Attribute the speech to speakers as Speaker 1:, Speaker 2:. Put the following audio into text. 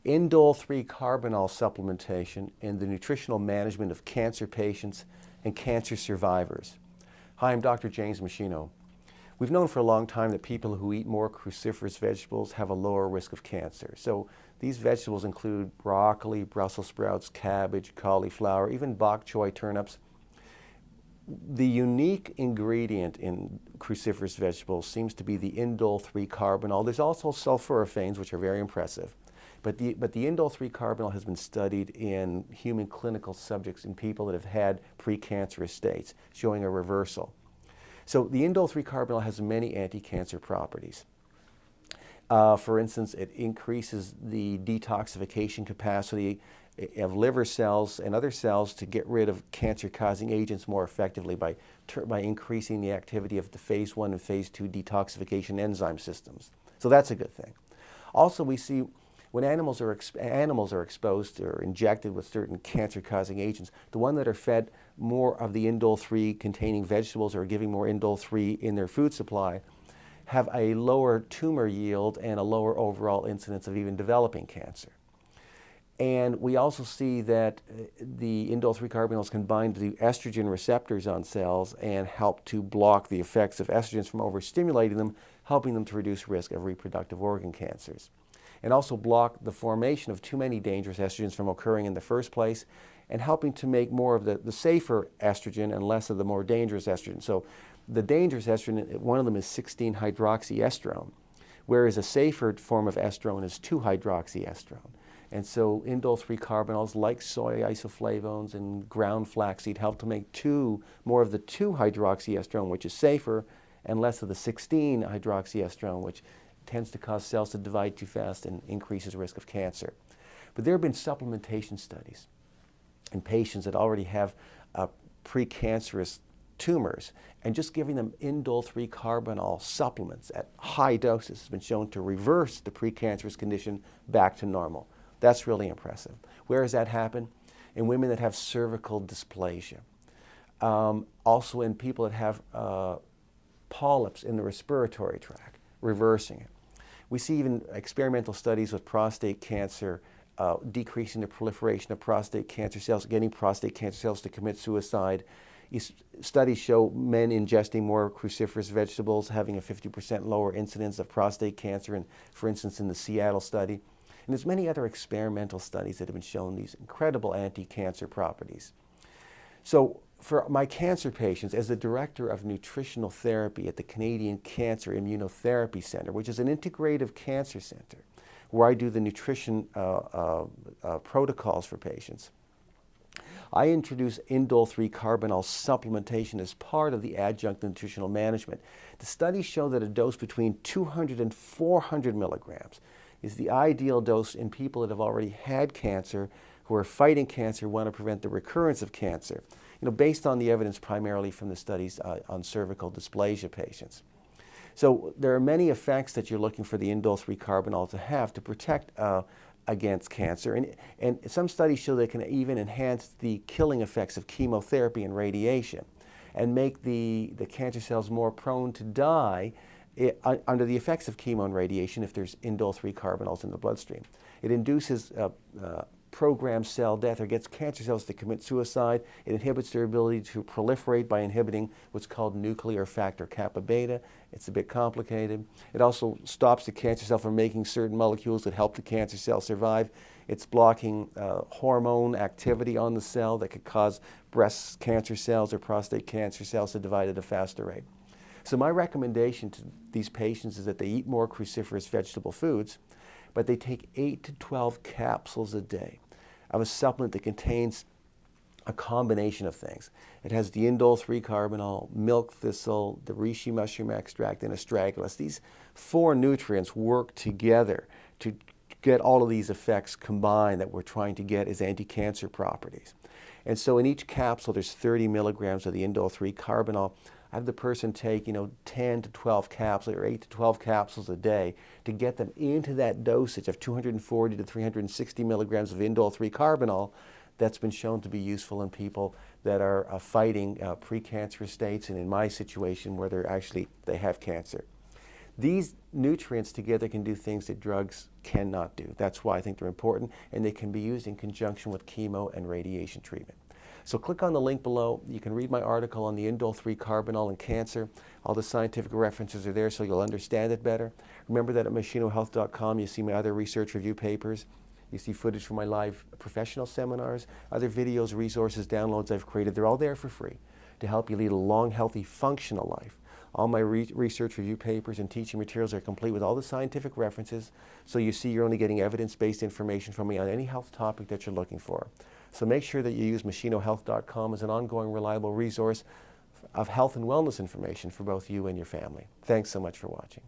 Speaker 1: Indole-3 Carbinol supplementation in the nutritional management of cancer patients and cancer survivors. Hi, I'm Dr. James Machino. We've known for a long time that people who eat more cruciferous vegetables have a lower risk of cancer. So these vegetables include broccoli, Brussels sprouts, cabbage, cauliflower, even bok choy turnips. The unique ingredient in cruciferous vegetables seems to be the Indole-3 Carbinol. There's also sulforaphanes, which are very impressive. But the Indole-3 Carbinol has been studied in human clinical subjects in people that have had precancerous states, showing a reversal. So the Indole-3 Carbinol has many anti-cancer properties. For instance, it increases the detoxification capacity of liver cells and other cells to get rid of cancer-causing agents more effectively by increasing the activity of the phase 1 and phase 2 detoxification enzyme systems. So that's a good thing. Also, we see when animals are exposed or injected with certain cancer-causing agents, the ones that are fed more of the Indole-3 containing vegetables or giving more Indole-3 in their food supply have a lower tumor yield and a lower overall incidence of even developing cancer. And we also see that the Indole-3 Carbinols can bind to the estrogen receptors on cells and help to block the effects of estrogens from overstimulating them, helping them to reduce risk of reproductive organ cancers. And also block the formation of too many dangerous estrogens from occurring in the first place, and helping to make more of the safer estrogen and less of the more dangerous estrogen. So the dangerous estrogen, one of them is 16-hydroxyestrone, whereas a safer form of estrone is 2-hydroxyestrone. And so Indole-3 Carbinols, like soy isoflavones and ground flaxseed, help to make more of the 2-hydroxyestrone, which is safer, and less of the 16-hydroxyestrone, which tends to cause cells to divide too fast and increases risk of cancer. But there have been supplementation studies in patients that already have precancerous tumors, and just giving them Indole-3 Carbinol supplements at high doses has been shown to reverse the precancerous condition back to normal. That's really impressive. Where does that happen? In women that have cervical dysplasia. Also in people that have polyps in the respiratory tract, reversing it. We see even experimental studies with prostate cancer decreasing the proliferation of prostate cancer cells, getting prostate cancer cells to commit suicide. Studies show men ingesting more cruciferous vegetables having a 50% lower incidence of prostate cancer, and for instance in the Seattle study. And there's many other experimental studies that have been shown these incredible anti-cancer properties. So for my cancer patients, as the director of nutritional therapy at the Canadian Cancer Immunotherapy Center, which is an integrative cancer center, where I do the nutrition protocols for patients, I introduce Indole-3 Carbinol supplementation as part of the adjunct nutritional management. The studies show that a dose between 200 and 400 milligrams is the ideal dose in people that have already had cancer, who are fighting cancer, want to prevent the recurrence of cancer, based on the evidence primarily from the studies on cervical dysplasia patients. So there are many effects that you're looking for the Indole-3 Carbinol to have to protect against cancer. And some studies show they can even enhance the killing effects of chemotherapy and radiation and make the cancer cells more prone to die under the effects of chemo and radiation if there's Indole-3 Carbinols in the bloodstream. It induces programmed cell death, or gets cancer cells to commit suicide. It inhibits their ability to proliferate by inhibiting what's called nuclear factor kappa beta. It's a bit complicated. It also stops the cancer cell from making certain molecules that help the cancer cell survive. It's blocking hormone activity on the cell that could cause breast cancer cells or prostate cancer cells to divide at a faster rate. So my recommendation to these patients is that they eat more cruciferous vegetable foods, but they take 8 to 12 capsules a day of a supplement that contains a combination of things. It has the Indole-3 Carbinol, milk thistle, the reishi mushroom extract, and astragalus. These 4 nutrients work together to get all of these effects combined that we're trying to get as anti-cancer properties. And so in each capsule there's 30 milligrams of the Indole-3 Carbinol. I have the person take 10 to 12 capsules or 8 to 12 capsules a day to get them into that dosage of 240 to 360 milligrams of Indole-3 Carbinol that's been shown to be useful in people that are fighting precancerous states, and in my situation where they have cancer. These nutrients together can do things that drugs cannot do. That's why I think they're important, and they can be used in conjunction with chemo and radiation treatment. So click on the link below. You can read my article on the Indole-3 Carbinol and cancer. All the scientific references are there so you'll understand it better. Remember that at machinohealth.com you see my other research review papers. You see footage from my live professional seminars, other videos, resources, downloads I've created. They're all there for free to help you lead a long, healthy, functional life. All my research review papers and teaching materials are complete with all the scientific references, so you see you're only getting evidence-based information from me on any health topic that you're looking for. So make sure that you use machinohealth.com as an ongoing, reliable resource of health and wellness information for both you and your family. Thanks so much for watching.